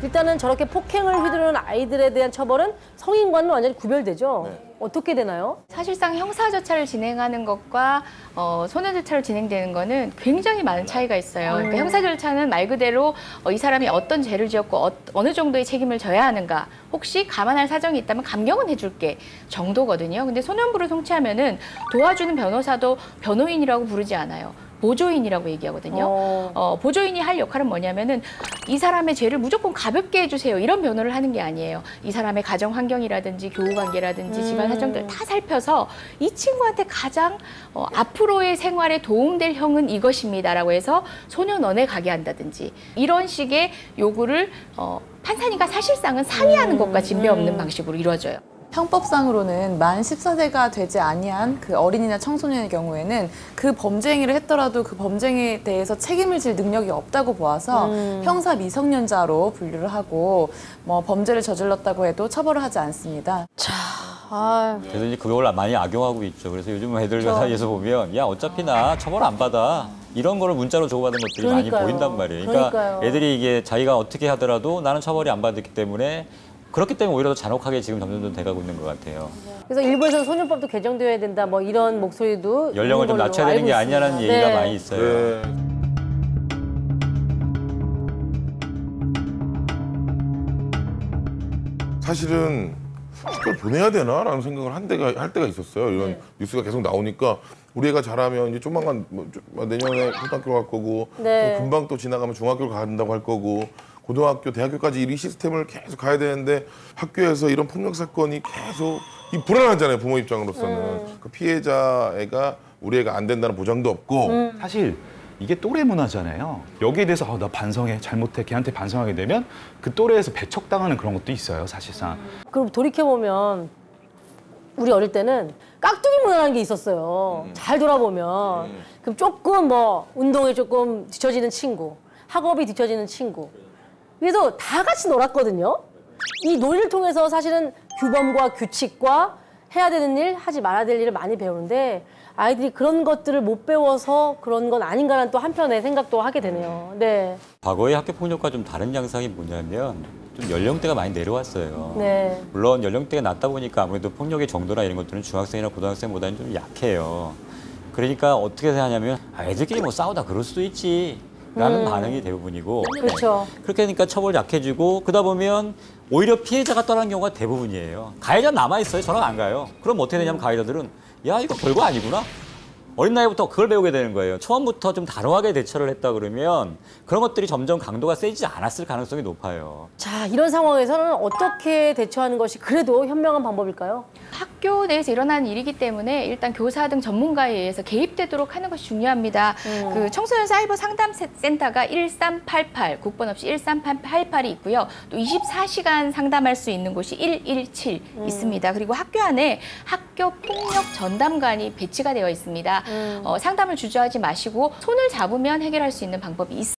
일단은 저렇게 폭행을 휘두르는 아이들에 대한 처벌은 성인과는 완전히 구별되죠. 네. 어떻게 되나요? 사실상 형사절차를 진행하는 것과 소년절차로 진행되는 거는 굉장히 많은 차이가 있어요. 그러니까 형사절차는 말 그대로 이 사람이 어떤 죄를 지었고 어느 정도의 책임을 져야 하는가, 혹시 감안할 사정이 있다면 감경은 해줄게 정도거든요. 근데 소년부를 송치하면은 도와주는 변호사도 변호인이라고 부르지 않아요. 보조인이라고 얘기하거든요. 보조인이 할 역할은 뭐냐면은 이 사람의 죄를 무조건 가볍게 해주세요. 이런 변호를 하는 게 아니에요. 이 사람의 가정 환경이라든지 교우 관계라든지 집안 사정들 다 살펴서 이 친구한테 가장 앞으로의 생활에 도움될 형은 이것입니다라고 해서 소년원에 가게 한다든지 이런 식의 요구를 판사니까 사실상은 상의하는 것과 진배 없는 방식으로 이루어져요. 형법상으로는 만 14세가 되지 아니한 그 어린이나 청소년의 경우에는 그 범죄 행위를 했더라도 그 범죄 행위에 대해서 책임을 질 능력이 없다고 보아서 형사 미성년자로 분류를 하고 뭐 범죄를 저질렀다고 해도 처벌을 하지 않습니다. 그래서 이제 그걸 많이 악용하고 있죠. 그래서 요즘 애들 사이에서 보면 야 어차피 나 처벌 안 받아. 이런 거를 문자로 주고받은 것들이 많이 보인단 말이에요. 그러니까 애들이 이게 자기가 어떻게 하더라도 나는 처벌이 안 받았기 때문에 그렇기 때문에 오히려 더 잔혹하게 지금 점점 돼가고 있는 것 같아요. 그래서 일부에서는 소년법도 개정되어야 된다, 뭐 이런 목소리도 연령을 좀 낮춰야 되는 게 아니냐는 얘기가 네. 많이 있어요. 네. 사실은 학교를 보내야 되나라는 생각을 할 때가 있었어요. 이런 뉴스가 계속 나오니까 우리 애가 자라면 이제 조만간 내년에 초등학교 갈 거고 또 금방 또 지나가면 중학교를 간다고 할 거고 고등학교, 대학교까지 이 시스템을 계속 가야 되는데 학교에서 이런 폭력 사건이 계속 불안하잖아요. 부모 입장으로서는. 그 피해자 애가 우리 애가 안 된다는 보장도 없고 사실 이게 또래 문화잖아요. 여기에 대해서 나 반성해, 잘못해, 걔한테 반성하게 되면 그 또래에서 배척당하는 그런 것도 있어요, 사실상. 그럼 돌이켜보면 우리 어릴 때는 깍두기 문화라는 게 있었어요. 잘 돌아보면. 그럼 조금 뭐 운동에 조금 뒤처지는 친구, 학업이 뒤처지는 친구. 그래서 다 같이 놀았거든요. 이 놀이를 통해서 사실은 규범과 규칙과 해야 되는 일, 하지 말아야 될 일을 많이 배우는데 아이들이 그런 것들을 못 배워서 그런 건 아닌가라는 또 한편의 생각도 하게 되네요. 네. 과거의 학교 폭력과 좀 다른 양상이 뭐냐면 좀 연령대가 많이 내려왔어요. 네. 물론 연령대가 낮다 보니까 아무래도 폭력의 정도나 이런 것들은 중학생이나 고등학생보다는 좀 약해요. 그러니까 어떻게 하냐면 애들끼리 뭐 싸우다 그럴 수도 있지. 라는 반응이 대부분이고 그렇죠. 그렇게 하니까 처벌이 약해지고 그러다 보면 오히려 피해자가 떠나는 경우가 대부분이에요. 가해자는 남아있어요. 저는 안 가요. 그럼 어떻게 되냐면 가해자들은 야 이거 별거 아니구나. 어린 나이부터 그걸 배우게 되는 거예요. 처음부터 좀 단호하게 대처를 했다 그러면 그런 것들이 점점 강도가 세지지 않았을 가능성이 높아요. 자, 이런 상황에서는 어떻게 대처하는 것이 그래도 현명한 방법일까요? 학교 내에서 일어나는 일이기 때문에 일단 교사 등 전문가에 의해서 개입되도록 하는 것이 중요합니다. 그 청소년 사이버 상담 센터가 1388, 국번 없이 1388이 있고요. 또 24시간 상담할 수 있는 곳이 117 있습니다. 그리고 학교 안에 학교 폭력 전담관이 배치가 되어 있습니다. 상담을 주저하지 마시고 손을 잡으면 해결할 수 있는 방법이 있습니다.